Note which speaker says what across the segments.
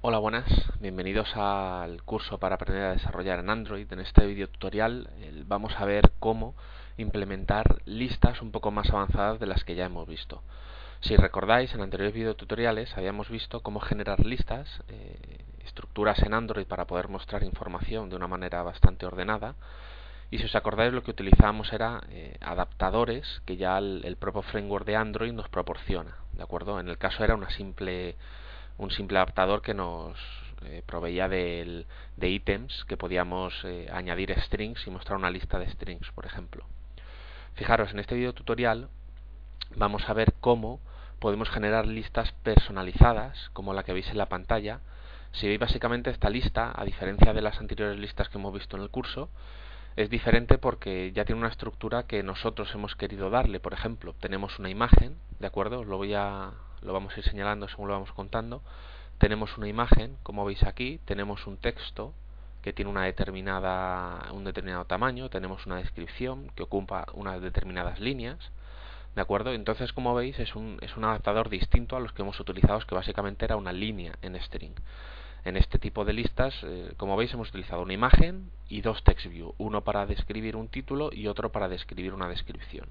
Speaker 1: Hola, buenas, bienvenidos al curso para aprender a desarrollar en Android. En este video tutorial vamos a ver cómo implementar listas un poco más avanzadas de las que ya hemos visto. Si recordáis, en anteriores videotutoriales habíamos visto cómo generar listas, estructuras en Android para poder mostrar información de una manera bastante ordenada. Y si os acordáis, lo que utilizábamos era adaptadores que ya el propio framework de Android nos proporciona, ¿de acuerdo? En el caso era un simple adaptador que nos proveía de ítems que podíamos añadir strings y mostrar una lista de strings, por ejemplo. Fijaros, en este video tutorial vamos a ver cómo podemos generar listas personalizadas, como la que veis en la pantalla. Si veis, básicamente esta lista, a diferencia de las anteriores listas que hemos visto en el curso, es diferente porque ya tiene una estructura que nosotros hemos querido darle. Por ejemplo, tenemos una imagen, ¿de acuerdo? Lo vamos a ir señalando según lo vamos contando. Tenemos una imagen, como veis aquí, tenemos un texto que tiene un determinado tamaño, tenemos una descripción que ocupa unas determinadas líneas, ¿de acuerdo? Entonces, como veis, es un adaptador distinto a los que hemos utilizado, que básicamente era una línea en string. En este tipo de listas, como veis, hemos utilizado una imagen y dos text view, uno para describir un título y otro para describir una descripción.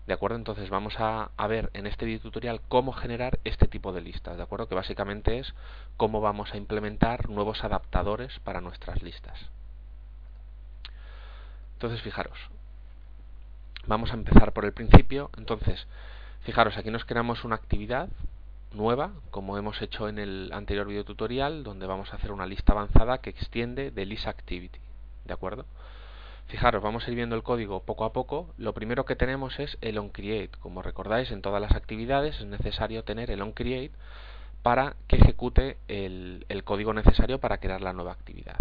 Speaker 1: ¿De acuerdo? Entonces vamos a ver en este video tutorial cómo generar este tipo de listas, ¿de acuerdo? Que básicamente es cómo vamos a implementar nuevos adaptadores para nuestras listas. Entonces, fijaros, vamos a empezar por el principio. Entonces, fijaros, aquí nos creamos una actividad nueva, como hemos hecho en el anterior video tutorial, donde vamos a hacer una lista avanzada que extiende de listActivity, ¿de acuerdo? Fijaros, vamos a ir viendo el código poco a poco. Lo primero que tenemos es el onCreate. Como recordáis, en todas las actividades es necesario tener el onCreate para que ejecute el código necesario para crear la nueva actividad.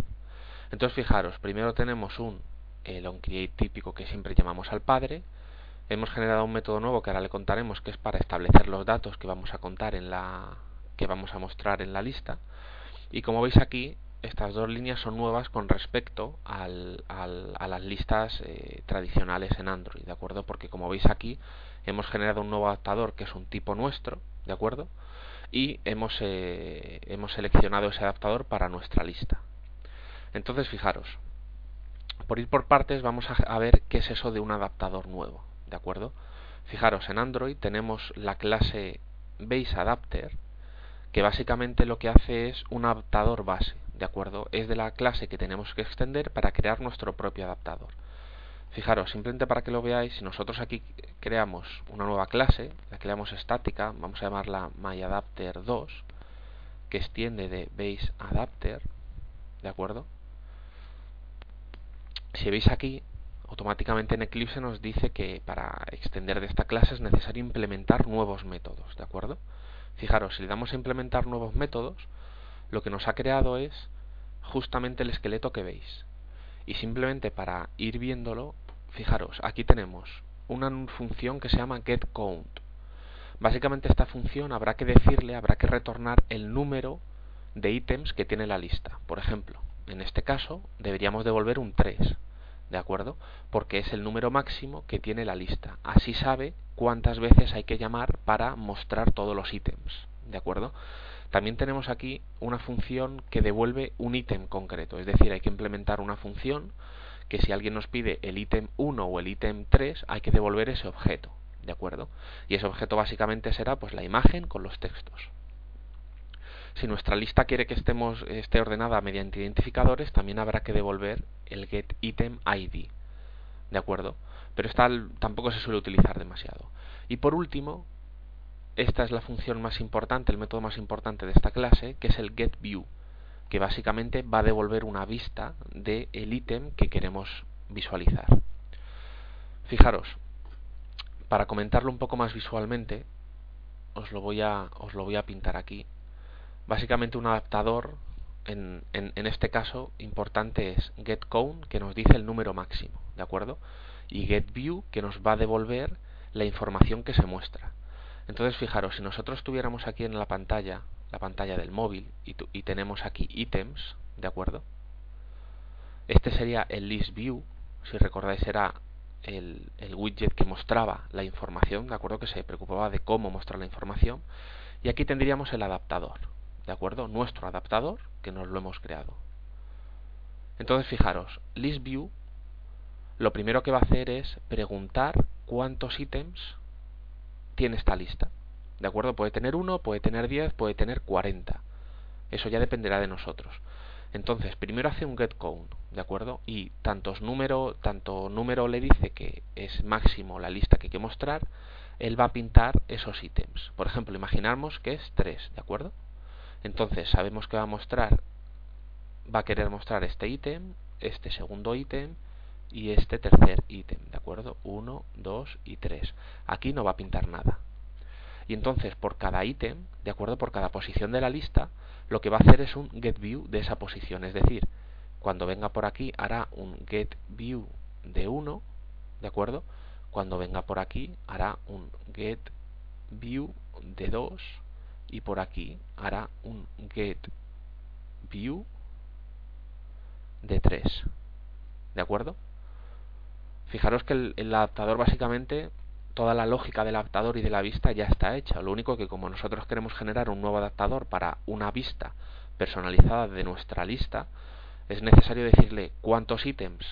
Speaker 1: Entonces, fijaros, primero tenemos el onCreate típico que siempre llamamos al padre. Hemos generado un método nuevo que ahora le contaremos, que es para establecer los datos que vamos a mostrar en la lista. Y como veis aquí, estas dos líneas son nuevas con respecto a las listas tradicionales en Android, ¿de acuerdo? Porque como veis aquí, hemos generado un nuevo adaptador que es un tipo nuestro, ¿de acuerdo? Y hemos seleccionado ese adaptador para nuestra lista. Entonces, fijaros, por ir por partes vamos a ver qué es eso de un adaptador nuevo, ¿de acuerdo? Fijaros, en Android tenemos la clase BaseAdapter, que básicamente lo que hace es un adaptador base, ¿de acuerdo? Es de la clase que tenemos que extender para crear nuestro propio adaptador. Fijaros, simplemente para que lo veáis, si nosotros aquí creamos una nueva clase, la creamos estática, vamos a llamarla MyAdapter2, que extiende de BaseAdapter, ¿de acuerdo? Si veis aquí, automáticamente en Eclipse nos dice que para extender de esta clase es necesario implementar nuevos métodos, ¿de acuerdo? Fijaros, si le damos a implementar nuevos métodos, lo que nos ha creado es justamente el esqueleto que veis. Y simplemente para ir viéndolo, fijaros, aquí tenemos una función que se llama getCount. Básicamente esta función habrá que retornar el número de ítems que tiene la lista. Por ejemplo, en este caso deberíamos devolver un 3, ¿de acuerdo? Porque es el número máximo que tiene la lista. Así sabe cuántas veces hay que llamar para mostrar todos los ítems, ¿de acuerdo? También tenemos aquí una función que devuelve un ítem concreto, es decir, hay que implementar una función que si alguien nos pide el ítem 1 o el ítem 3, hay que devolver ese objeto, ¿de acuerdo? Y ese objeto básicamente será pues la imagen con los textos. Si nuestra lista quiere que esté ordenada mediante identificadores, también habrá que devolver el getItemID, ¿de acuerdo? Pero esta tampoco se suele utilizar demasiado. Y por último, esta es la función más importante, el método más importante de esta clase, que es el getView, que básicamente va a devolver una vista del ítem que queremos visualizar. Fijaros, para comentarlo un poco más visualmente, os lo voy a pintar aquí. Básicamente un adaptador, en este caso, importante es getCount, que nos dice el número máximo, ¿de acuerdo? Y getView, que nos va a devolver la información que se muestra. Entonces, fijaros, si nosotros tuviéramos aquí en la pantalla del móvil, y tenemos aquí ítems, ¿de acuerdo? Este sería el listView, si recordáis era el widget que mostraba la información, ¿de acuerdo? Que se preocupaba de cómo mostrar la información. Y aquí tendríamos el adaptador, ¿de acuerdo? Nuestro adaptador que nos lo hemos creado. Entonces fijaros, ListView lo primero que va a hacer es preguntar cuántos ítems tiene esta lista, ¿de acuerdo? Puede tener 1, puede tener 10, puede tener 40. Eso ya dependerá de nosotros. Entonces, primero hace un getCount, ¿de acuerdo? Y tanto número le dice que es máximo la lista que hay que mostrar, él va a pintar esos ítems. Por ejemplo, imaginamos que es 3, ¿de acuerdo? Entonces, sabemos que va a querer mostrar este ítem, este segundo ítem y este tercer ítem, ¿de acuerdo? 1, 2 y 3. Aquí no va a pintar nada. Y entonces, por cada ítem, ¿de acuerdo? Por cada posición de la lista, lo que va a hacer es un getView de esa posición. Es decir, cuando venga por aquí hará un getView de 1, ¿de acuerdo? Cuando venga por aquí hará un getView de 2 y por aquí hará un getView de 3, ¿de acuerdo? Fijaros que el adaptador básicamente, toda la lógica del adaptador y de la vista ya está hecha. Lo único que como nosotros queremos generar un nuevo adaptador para una vista personalizada de nuestra lista, es necesario decirle cuántos ítems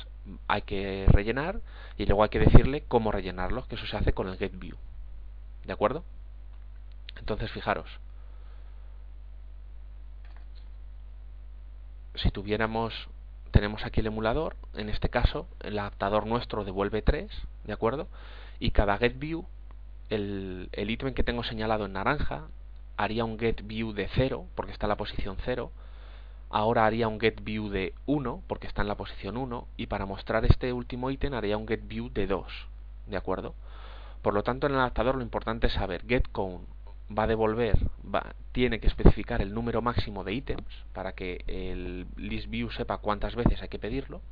Speaker 1: hay que rellenar y luego hay que decirle cómo rellenarlos, que eso se hace con el getView. ¿De acuerdo? Entonces fijaros, si tenemos aquí el emulador, en este caso el adaptador nuestro devuelve 3, ¿de acuerdo? Y cada getView, el ítem que tengo señalado en naranja, haría un getView de 0, porque está en la posición 0, ahora haría un getView de 1, porque está en la posición 1, y para mostrar este último ítem haría un getView de 2, ¿de acuerdo? Por lo tanto, en el adaptador lo importante es saber getCount va a devolver, tiene que especificar el número máximo de ítems para que el ListView sepa cuántas veces hay que pedirlo,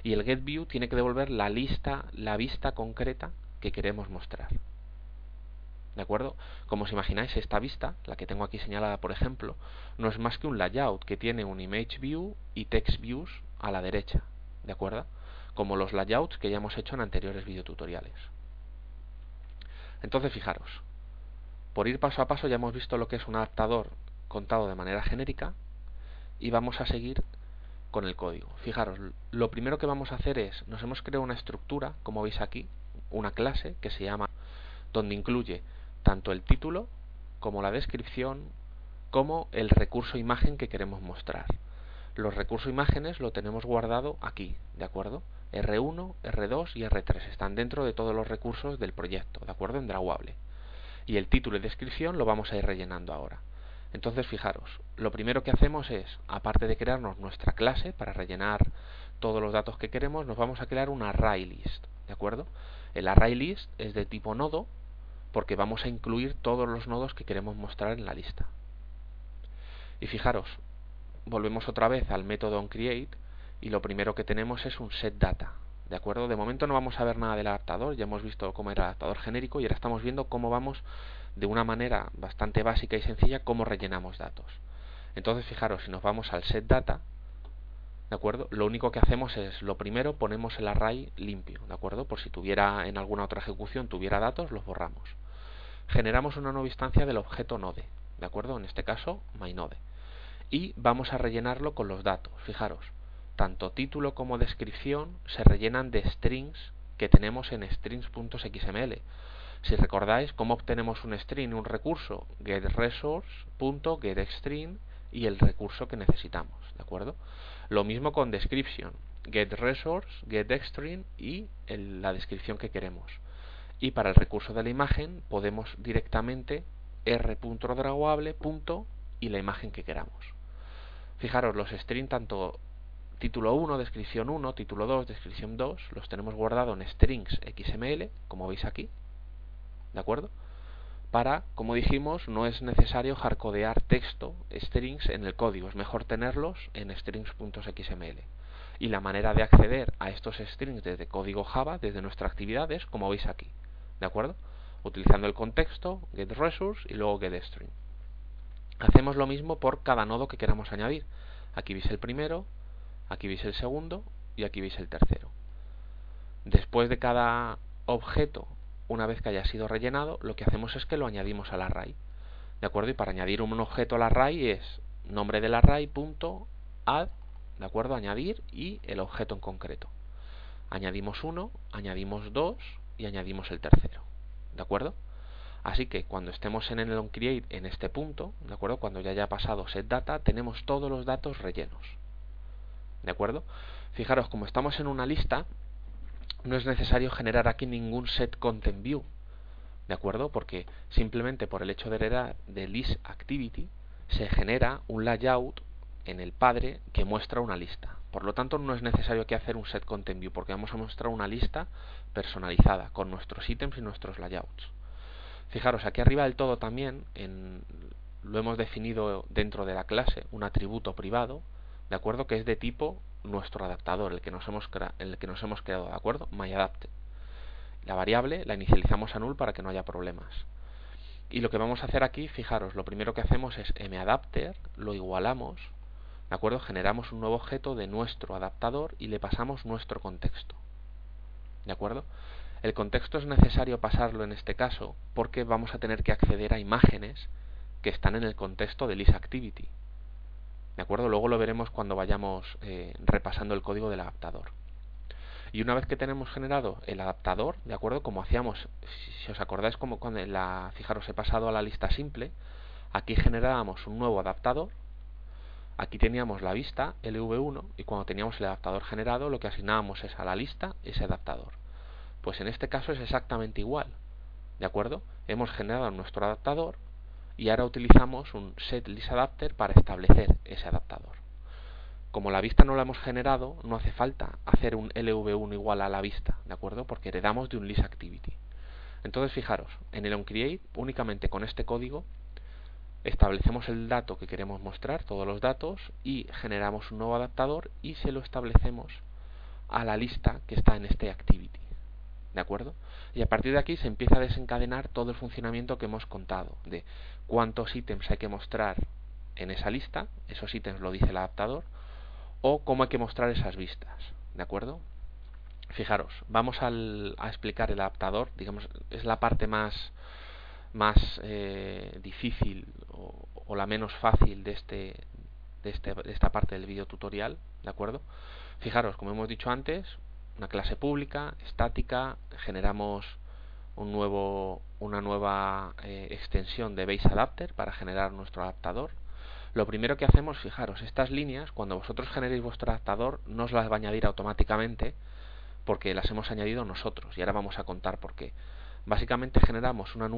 Speaker 1: y el getView tiene que devolver la vista concreta que queremos mostrar. ¿De acuerdo? Como os imagináis, esta vista, la que tengo aquí señalada por ejemplo, no es más que un layout que tiene un image view y text views a la derecha, ¿de acuerdo? Como los layouts que ya hemos hecho en anteriores videotutoriales. Entonces fijaros, por ir paso a paso ya hemos visto lo que es un adaptador contado de manera genérica y vamos a seguir con el código. Fijaros, lo primero que vamos a hacer es, nos hemos creado una estructura, como veis aquí, una clase que se llama, donde incluye tanto el título como la descripción como el recurso imagen que queremos mostrar. Los recursos imágenes lo tenemos guardado aquí, ¿de acuerdo? R1, R2 y R3 están dentro de todos los recursos del proyecto, ¿de acuerdo? En Drawable. Y el título y descripción lo vamos a ir rellenando ahora. Entonces fijaros, lo primero que hacemos es, aparte de crearnos nuestra clase para rellenar todos los datos que queremos, nos vamos a crear un ArrayList, ¿de acuerdo? El ArrayList es de tipo nodo porque vamos a incluir todos los nodos que queremos mostrar en la lista. Y fijaros, volvemos otra vez al método onCreate y lo primero que tenemos es un setData. ¿De acuerdo? De momento no vamos a ver nada del adaptador, ya hemos visto cómo era el adaptador genérico y ahora estamos viendo cómo vamos de una manera bastante básica y sencilla cómo rellenamos datos. Entonces fijaros, si nos vamos al setData, ¿de acuerdo? Lo único que hacemos es, lo primero ponemos el array limpio, ¿de acuerdo? Por si tuviera en alguna otra ejecución tuviera datos, los borramos. Generamos una nueva instancia del objeto node, ¿de acuerdo? En este caso, myNode. Y vamos a rellenarlo con los datos, fijaros. Tanto título como descripción se rellenan de strings que tenemos en strings.xml. Si recordáis cómo obtenemos un string, un recurso, getResource.getString y el recurso que necesitamos, ¿de acuerdo? Lo mismo con description, getResource, getString y la descripción que queremos. Y para el recurso de la imagen podemos directamente r.drawable. Y la imagen que queramos. Fijaros, los strings tanto título 1, descripción 1, título 2, descripción 2, los tenemos guardados en strings XML, como veis aquí, ¿de acuerdo? Para, como dijimos, no es necesario hardcodear texto, strings en el código, es mejor tenerlos en strings.xml. Y la manera de acceder a estos strings desde código Java, desde nuestra actividad, es como veis aquí, ¿de acuerdo? Utilizando el contexto, getResource y luego getString. Hacemos lo mismo por cada nodo que queramos añadir. Aquí veis el primero, aquí veis el segundo y aquí veis el tercero. Después de cada objeto, una vez que haya sido rellenado, lo que hacemos es que lo añadimos al array. ¿de acuerdo? Y para añadir un objeto al array es nombre del array punto add, ¿de acuerdo? Añadir y el objeto en concreto. Añadimos uno, añadimos dos y añadimos el tercero, ¿de acuerdo? Así que cuando estemos en el onCreate en este punto, ¿de acuerdo? Cuando ya haya pasado setData, tenemos todos los datos rellenos, ¿de acuerdo? Fijaros, como estamos en una lista, no es necesario generar aquí ningún setContentView, ¿de acuerdo? Porque simplemente por el hecho de heredar de listActivity se genera un layout en el padre que muestra una lista. Por lo tanto, no es necesario aquí hacer un setContentView porque vamos a mostrar una lista personalizada con nuestros ítems y nuestros layouts. Fijaros, aquí arriba del todo también lo hemos definido dentro de la clase un atributo privado, ¿de acuerdo? Que es de tipo nuestro adaptador, el que nos hemos creado, ¿de acuerdo? MyAdapted. La variable la inicializamos a null para que no haya problemas. Y lo que vamos a hacer aquí, fijaros, lo primero que hacemos es mAdapter, lo igualamos, ¿de acuerdo? Generamos un nuevo objeto de nuestro adaptador y le pasamos nuestro contexto, ¿de acuerdo? El contexto es necesario pasarlo en este caso porque vamos a tener que acceder a imágenes que están en el contexto de listActivity, ¿de acuerdo? Luego lo veremos cuando vayamos repasando el código del adaptador. Y una vez que tenemos generado el adaptador, ¿de acuerdo? Como hacíamos, si os acordáis, como con fijaros, he pasado a la lista simple, aquí generábamos un nuevo adaptador, aquí teníamos la vista, LV1, y cuando teníamos el adaptador generado, lo que asignábamos es a la lista ese adaptador. Pues en este caso es exactamente igual, ¿de acuerdo? Hemos generado nuestro adaptador y ahora utilizamos un setListAdapter para establecer ese adaptador. Como la vista no la hemos generado, no hace falta hacer un LV1 igual a la vista, ¿de acuerdo? Porque heredamos de un listActivity. Entonces, fijaros, en el onCreate, únicamente con este código, establecemos el dato que queremos mostrar, todos los datos, y generamos un nuevo adaptador y se lo establecemos a la lista que está en este activity, ¿de acuerdo? Y a partir de aquí se empieza a desencadenar todo el funcionamiento que hemos contado, de cuántos ítems hay que mostrar en esa lista, esos ítems lo dice el adaptador, o cómo hay que mostrar esas vistas, ¿de acuerdo? Fijaros, vamos a explicar el adaptador, digamos, es la parte más difícil o la menos fácil de esta parte del video tutorial, ¿de acuerdo? Fijaros, como hemos dicho antes, una clase pública, estática, generamos una nueva extensión de BaseAdapter para generar nuestro adaptador. Lo primero que hacemos, fijaros, estas líneas, cuando vosotros generéis vuestro adaptador, no os las va a añadir automáticamente porque las hemos añadido nosotros y ahora vamos a contar por qué. Básicamente generamos un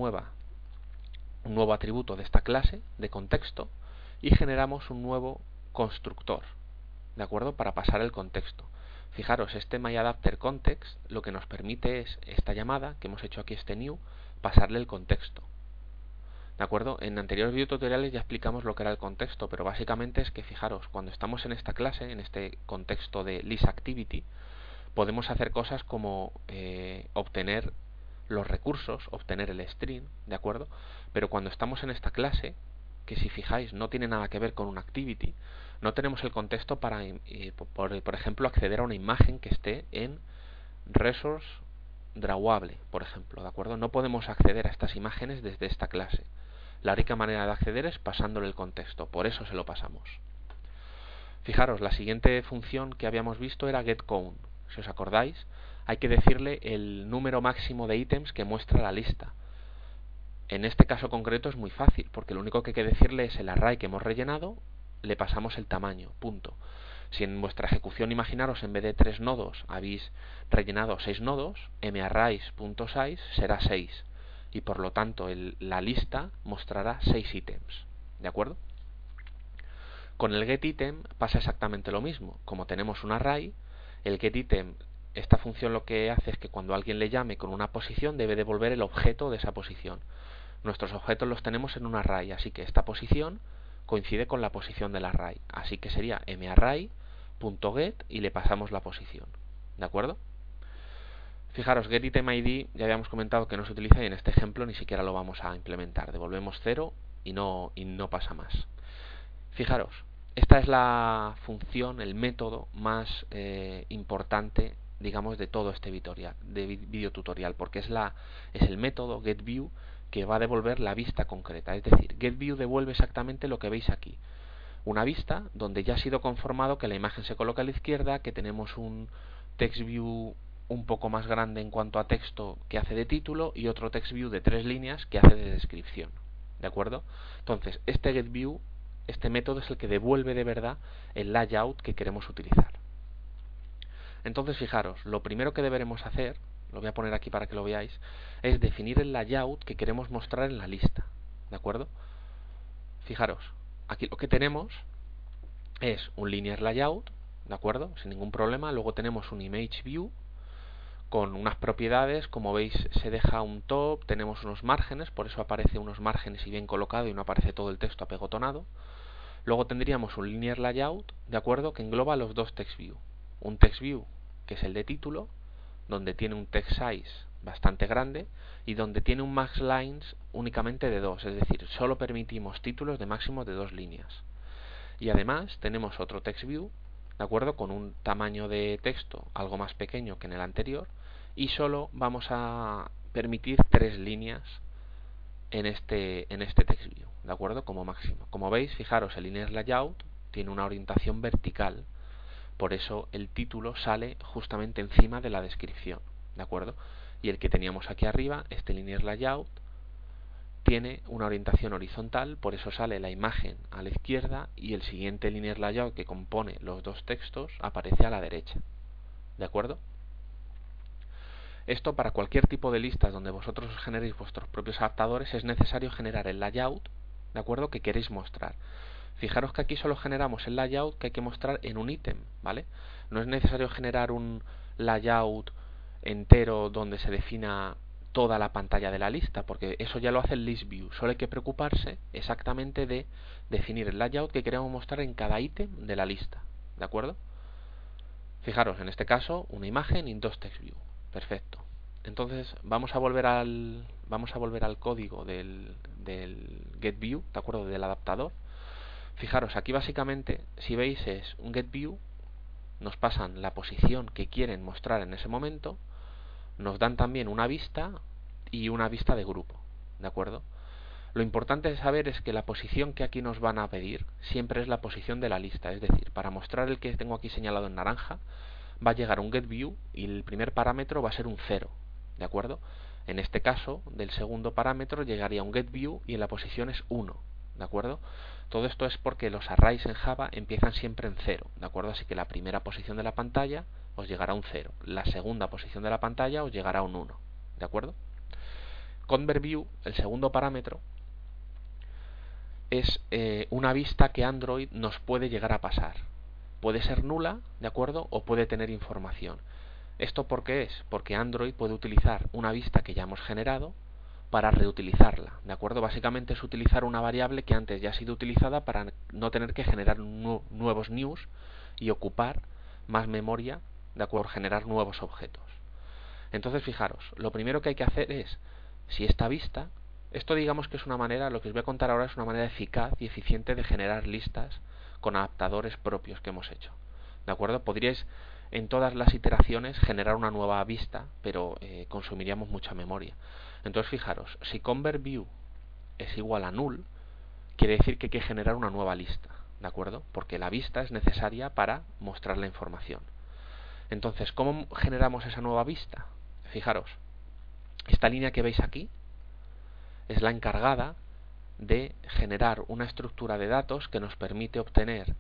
Speaker 1: nuevo atributo de esta clase, de contexto, y generamos un nuevo constructor, ¿de acuerdo? Para pasar el contexto. Fijaros, este MyAdapterContext lo que nos permite es esta llamada que hemos hecho aquí, este new, pasarle el contexto. ¿De acuerdo? En anteriores videotutoriales ya explicamos lo que era el contexto, pero básicamente es que, fijaros, cuando estamos en esta clase, en este contexto de listActivity, podemos hacer cosas como obtener los recursos, obtener el string, ¿de acuerdo? Pero cuando estamos en esta clase, que si fijáis no tiene nada que ver con una activity, no tenemos el contexto para, por ejemplo, acceder a una imagen que esté en resource drawable, por ejemplo, ¿de acuerdo? No podemos acceder a estas imágenes desde esta clase. La única manera de acceder es pasándole el contexto, por eso se lo pasamos. Fijaros, la siguiente función que habíamos visto era getCount. Si os acordáis, hay que decirle el número máximo de ítems que muestra la lista. En este caso concreto es muy fácil, porque lo único que hay que decirle es el array que hemos rellenado, le pasamos el tamaño, punto. Si en vuestra ejecución, imaginaros, en vez de 3 nodos habéis rellenado 6 nodos, marrays.size será 6 y por lo tanto la lista mostrará 6 ítems, ¿de acuerdo? Con el getItem pasa exactamente lo mismo. Como tenemos un array, el getItem, esta función lo que hace es que cuando alguien le llame con una posición debe devolver el objeto de esa posición. Nuestros objetos los tenemos en un array, así que esta posición coincide con la posición del array. Así que sería marray.get y le pasamos la posición, ¿de acuerdo? Fijaros, getItemID ya habíamos comentado que no se utiliza y en este ejemplo ni siquiera lo vamos a implementar. Devolvemos 0 y no pasa más. Fijaros, esta es la función, el método más importante, digamos, de todo este video tutorial, porque es el método getView que va a devolver la vista concreta. Es decir, getView devuelve exactamente lo que veis aquí. Una vista donde ya ha sido conformado que la imagen se coloca a la izquierda, que tenemos un TextView un poco más grande en cuanto a texto que hace de título y otro TextView de 3 líneas que hace de descripción. ¿De acuerdo? Entonces, este getView, este método es el que devuelve de verdad el layout que queremos utilizar. Entonces, fijaros, lo primero que deberemos hacer, lo voy a poner aquí para que lo veáis, es definir el layout que queremos mostrar en la lista. ¿De acuerdo? Fijaros, aquí lo que tenemos es un linear layout, ¿de acuerdo? Sin ningún problema. Luego tenemos un image view con unas propiedades, como veis se deja un top, tenemos unos márgenes, por eso aparece unos márgenes y bien colocado y no aparece todo el texto apegotonado. Luego tendríamos un linear layout, ¿de acuerdo?, que engloba los dos text view. Un text view, que es el de título, donde tiene un text size bastante grande y donde tiene un max lines únicamente de 2, es decir, solo permitimos títulos de máximo de 2 líneas. Y además tenemos otro text view, ¿de acuerdo?, con un tamaño de texto algo más pequeño que en el anterior y solo vamos a permitir 3 líneas en este text view, ¿de acuerdo?, como máximo. Como veis, fijaros, el linear layout tiene una orientación vertical, por eso el título sale justamente encima de la descripción, ¿de acuerdo? Y el que teníamos aquí arriba, este linear layout, tiene una orientación horizontal, por eso sale la imagen a la izquierda y el siguiente linear layout que compone los dos textos aparece a la derecha, ¿de acuerdo? Esto para cualquier tipo de listas donde vosotros generéis vuestros propios adaptadores es necesario generar el layout, ¿de acuerdo?, que queréis mostrar. Fijaros que aquí solo generamos el layout que hay que mostrar en un ítem, ¿vale? No es necesario generar un layout entero donde se defina toda la pantalla de la lista, porque eso ya lo hace el list view. Solo hay que preocuparse exactamente de definir el layout que queremos mostrar en cada ítem de la lista, ¿de acuerdo? Fijaros, en este caso, una imagen y dos text view. Perfecto. Entonces vamos a volver al código del getView, ¿de acuerdo?, del adaptador. Fijaros, aquí básicamente, si veis, es un getView, nos pasan la posición que quieren mostrar en ese momento, nos dan también una vista y una vista de grupo, ¿de acuerdo? Lo importante de saber es que la posición que aquí nos van a pedir siempre es la posición de la lista, es decir, para mostrar el que tengo aquí señalado en naranja, va a llegar un getView y el primer parámetro va a ser un 0, ¿de acuerdo? En este caso, del segundo parámetro llegaría un getView y en la posición es 1, ¿de acuerdo? Todo esto es porque los arrays en Java empiezan siempre en 0, ¿de acuerdo? Así que la primera posición de la pantalla os llegará un 0, la segunda posición de la pantalla os llegará un 1, ¿de acuerdo? ConvertView, el segundo parámetro, es una vista que Android nos puede llegar a pasar. Puede ser nula, ¿de acuerdo?, o puede tener información. ¿Esto por qué es? Porque Android puede utilizar una vista que ya hemos generado para reutilizarla, ¿de acuerdo? Básicamente es utilizar una variable que antes ya ha sido utilizada para no tener que generar nuevos news y ocupar más memoria, ¿de acuerdo?, por generar nuevos objetos. Entonces, fijaros, lo primero que hay que hacer es, si esta vista, esto digamos que es una manera, lo que os voy a contar ahora es una manera eficaz y eficiente de generar listas con adaptadores propios que hemos hecho, ¿de acuerdo? Podríais en todas las iteraciones generar una nueva vista, pero consumiríamos mucha memoria. Entonces, fijaros, si ConvertView es igual a null, quiere decir que hay que generar una nueva lista, ¿de acuerdo? Porque la vista es necesaria para mostrar la información. Entonces, ¿cómo generamos esa nueva vista? Fijaros, esta línea que veis aquí es la encargada de generar una estructura de datos que nos permite obtener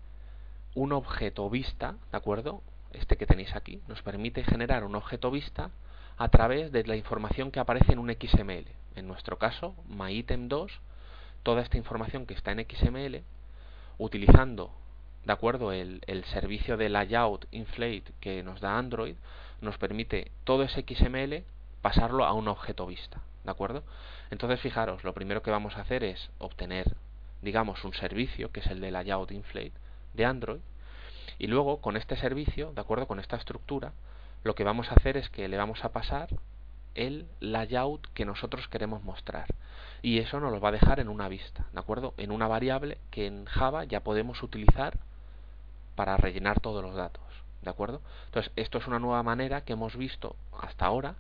Speaker 1: un objeto vista, ¿de acuerdo? Este que tenéis aquí, nos permite generar un objeto vista a través de la información que aparece en un XML. En nuestro caso, myitem2, toda esta información que está en XML, utilizando, ¿de acuerdo?, el servicio de layout inflate que nos da Android, nos permite todo ese XML pasarlo a un objeto vista, ¿de acuerdo? Entonces, fijaros, lo primero que vamos a hacer es obtener, digamos, un servicio, que es el de layout inflate de Android, y luego con este servicio, de acuerdo, con esta estructura, lo que vamos a hacer es que le vamos a pasar el layout que nosotros queremos mostrar, y eso nos lo va a dejar en una vista, ¿de acuerdo?, en una variable que en Java ya podemos utilizar para rellenar todos los datos, ¿de acuerdo? Entonces, esto es una nueva manera que hemos visto hasta ahora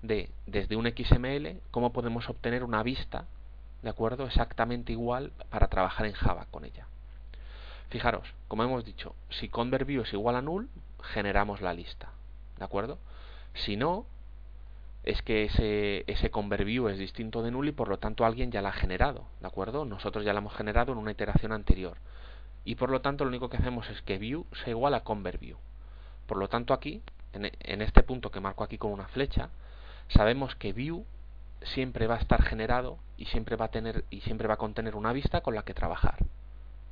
Speaker 1: de, desde un XML, cómo podemos obtener una vista, ¿de acuerdo?, exactamente igual para trabajar en Java con ella. Fijaros, como hemos dicho, si convertView es igual a null, generamos la lista, ¿de acuerdo? Si no, es que ese convertView es distinto de null y por lo tanto alguien ya la ha generado, ¿de acuerdo? Nosotros ya la hemos generado en una iteración anterior. Y por lo tanto lo único que hacemos es que view sea igual a convertView. Por lo tanto aquí, en este punto que marco aquí con una flecha, sabemos que view siempre va a estar generado y siempre va a contener una vista con la que trabajar,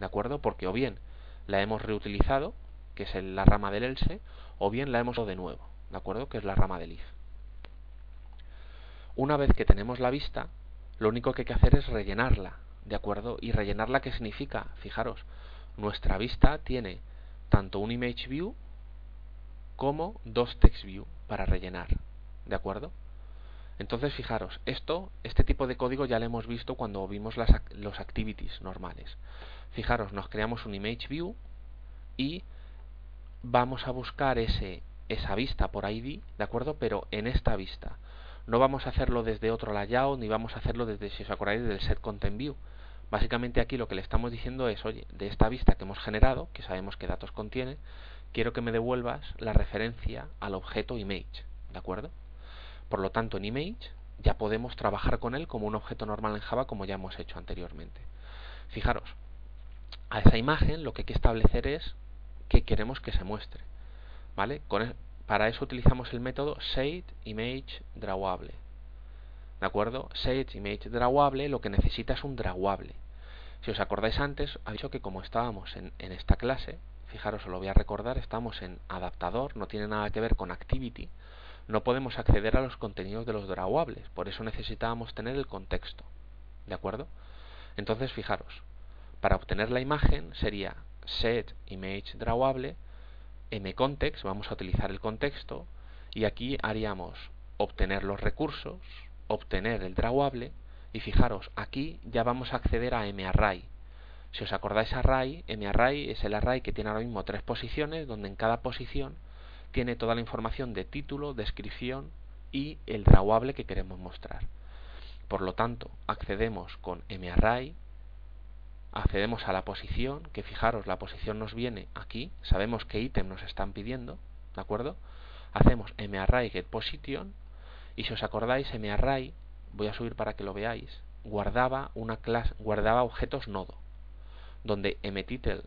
Speaker 1: ¿de acuerdo? Porque o bien la hemos reutilizado, que es la rama del else, o bien la hemos usado de nuevo, ¿de acuerdo?, que es la rama del if. Una vez que tenemos la vista, lo único que hay que hacer es rellenarla, ¿de acuerdo? ¿Y rellenarla qué significa? Fijaros, nuestra vista tiene tanto un image view como dos text view para rellenar, ¿de acuerdo? Entonces fijaros, este tipo de código ya lo hemos visto cuando vimos los activities normales. Fijaros, nos creamos un image view y vamos a buscar esa vista por ID, ¿de acuerdo? Pero en esta vista. No vamos a hacerlo desde otro layout, ni vamos a hacerlo desde, si os acordáis, del setContentView. Básicamente aquí lo que le estamos diciendo es, oye, de esta vista que hemos generado, que sabemos qué datos contiene, quiero que me devuelvas la referencia al objeto image, ¿de acuerdo? Por lo tanto, en image ya podemos trabajar con él como un objeto normal en Java, como ya hemos hecho anteriormente. Fijaros, a esa imagen lo que hay que establecer es qué queremos que se muestre, ¿vale? Para eso utilizamos el método setImageDrawable, ¿de acuerdo? SetImageDrawable lo que necesita es un drawable. Si os acordáis antes, he dicho que como estábamos en esta clase, fijaros, os lo voy a recordar, estamos en adaptador, no tiene nada que ver con activity, no podemos acceder a los contenidos de los drawables, por eso necesitábamos tener el contexto, ¿de acuerdo? Entonces, fijaros, para obtener la imagen sería setImageDrawable mContext, vamos a utilizar el contexto, y aquí haríamos obtener los recursos, obtener el drawable, y fijaros, aquí ya vamos a acceder a mArray. Si os acordáis, mArray es el array que tiene ahora mismo 3 posiciones, donde en cada posición tiene toda la información de título, descripción y el drawable que queremos mostrar. Por lo tanto, accedemos con mArray, accedemos a la posición, que fijaros, la posición nos viene aquí, sabemos qué ítem nos están pidiendo, ¿de acuerdo? Hacemos mArray getPosition, y si os acordáis, mArray, voy a subir para que lo veáis, guardaba objetos nodo, donde mTitle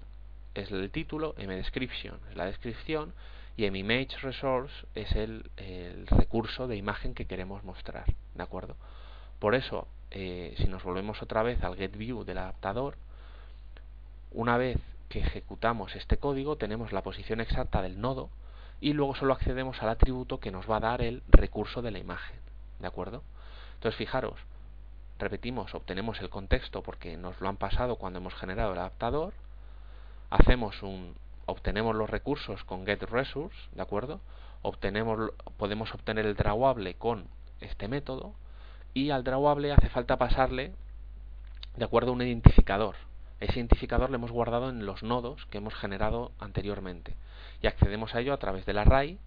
Speaker 1: es el título, mDescription es la descripción, y mImageResource es el recurso de imagen que queremos mostrar, ¿de acuerdo? Por eso, si nos volvemos otra vez al getView del adaptador, una vez que ejecutamos este código tenemos la posición exacta del nodo y luego solo accedemos al atributo que nos va a dar el recurso de la imagen, ¿de acuerdo? Entonces fijaros, repetimos, obtenemos el contexto porque nos lo han pasado cuando hemos generado el adaptador, obtenemos los recursos con getResource, ¿de acuerdo? Podemos obtener el drawable con este método y al drawable hace falta pasarle, ¿de acuerdo?, un identificador. Ese identificador lo hemos guardado en los nodos que hemos generado anteriormente y accedemos a ello a través del array,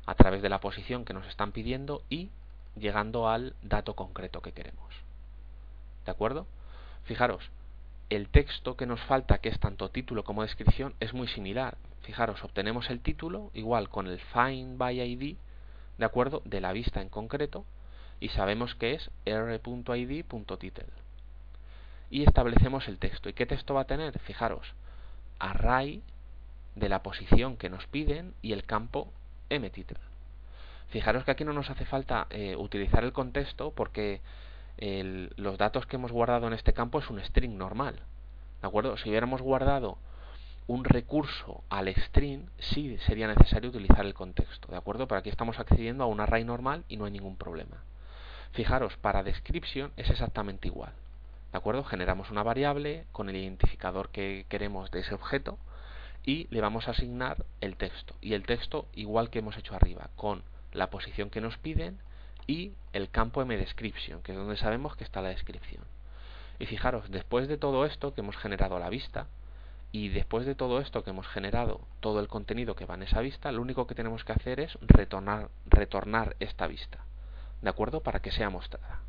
Speaker 1: a través de la posición que nos están pidiendo y llegando al dato concreto que queremos, ¿de acuerdo? Fijaros, el texto que nos falta, que es tanto título como descripción, es muy similar. Fijaros, obtenemos el título igual con el findById, ¿de acuerdo?, de la vista en concreto, y sabemos que es r.id.title. Y establecemos el texto. ¿Y qué texto va a tener? Fijaros, array de la posición que nos piden y el campo mTitle. Fijaros que aquí no nos hace falta utilizar el contexto porque los datos que hemos guardado en este campo es un string normal, ¿de acuerdo? Si hubiéramos guardado un recurso al string, sí sería necesario utilizar el contexto, ¿de acuerdo? Pero aquí estamos accediendo a un array normal y no hay ningún problema. Fijaros, para description es exactamente igual, ¿de acuerdo? Generamos una variable con el identificador que queremos de ese objeto y le vamos a asignar el texto. Y el texto igual que hemos hecho arriba, con la posición que nos piden y el campo mDescription, que es donde sabemos que está la descripción. Y fijaros, después de todo esto que hemos generado la vista, y después de todo esto que hemos generado todo el contenido que va en esa vista, lo único que tenemos que hacer es retornar esta vista, ¿de acuerdo? Para que sea mostrada.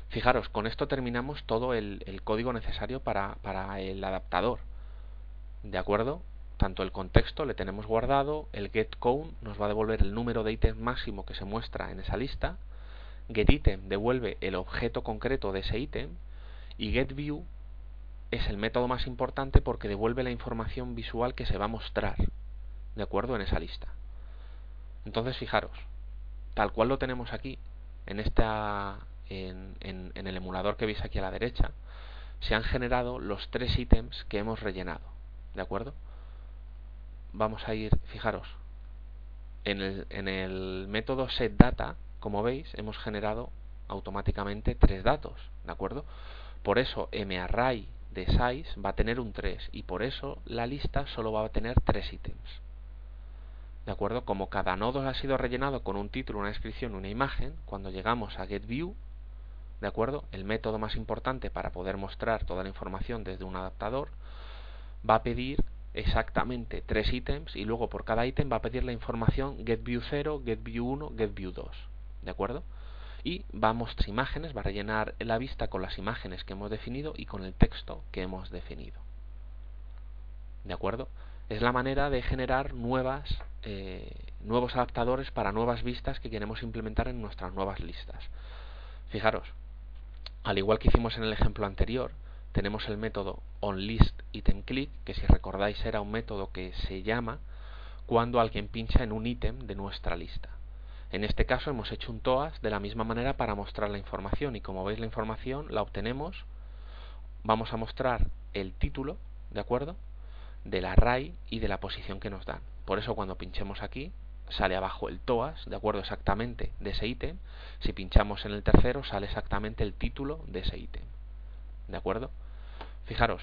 Speaker 1: Fijaros, con esto terminamos todo el código necesario para el adaptador, ¿de acuerdo? Tanto el contexto le tenemos guardado, el getCount nos va a devolver el número de ítems máximo que se muestra en esa lista, getItem devuelve el objeto concreto de ese ítem, y getView es el método más importante porque devuelve la información visual que se va a mostrar, ¿de acuerdo? En esa lista. Entonces, fijaros, tal cual lo tenemos aquí, en el emulador que veis aquí a la derecha, se han generado los 3 ítems que hemos rellenado, ¿de acuerdo? Vamos a ir, fijaros, en el método setData, como veis, hemos generado automáticamente 3 datos, ¿de acuerdo? Por eso marray de size va a tener un 3 y por eso la lista solo va a tener 3 ítems. ¿De acuerdo? Como cada nodo ha sido rellenado con un título, una descripción, una imagen, cuando llegamos a getView, ¿de acuerdo? El método más importante para poder mostrar toda la información desde un adaptador, va a pedir exactamente 3 ítems y luego por cada ítem va a pedir la información getView 0, getView 1, getView 2, ¿de acuerdo? Y va a mostrar imágenes, va a rellenar la vista con las imágenes que hemos definido y con el texto que hemos definido, ¿de acuerdo? Es la manera de generar nuevos adaptadores para nuevas vistas que queremos implementar en nuestras nuevas listas. Fijaros, al igual que hicimos en el ejemplo anterior, tenemos el método onListItemClick, que si recordáis era un método que se llama cuando alguien pincha en un ítem de nuestra lista. En este caso hemos hecho un TOAS de la misma manera para mostrar la información y como veis la información la obtenemos, vamos a mostrar el título, ¿de acuerdo?, del array y de la posición que nos dan. Por eso cuando pinchemos aquí sale abajo el TOAS, de acuerdo, exactamente de ese ítem. Si pinchamos en el tercero sale exactamente el título de ese ítem, ¿de acuerdo? Fijaros,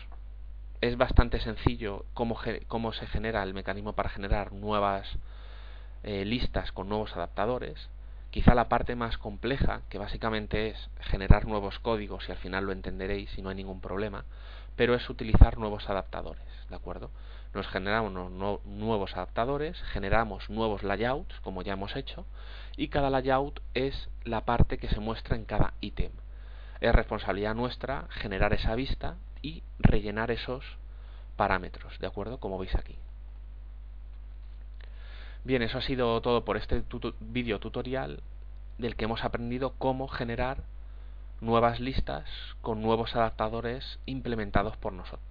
Speaker 1: es bastante sencillo cómo se genera el mecanismo para generar nuevas listas con nuevos adaptadores. Quizá la parte más compleja, que básicamente es generar nuevos códigos y al final lo entenderéis y no hay ningún problema, pero es utilizar nuevos adaptadores, ¿de acuerdo? Nos generamos nuevos adaptadores, generamos nuevos layouts, como ya hemos hecho, y cada layout es la parte que se muestra en cada ítem. Es responsabilidad nuestra generar esa vista y rellenar esos parámetros, ¿de acuerdo? Como veis aquí. Bien, eso ha sido todo por este vídeo tutorial del que hemos aprendido cómo generar nuevas listas con nuevos adaptadores implementados por nosotros.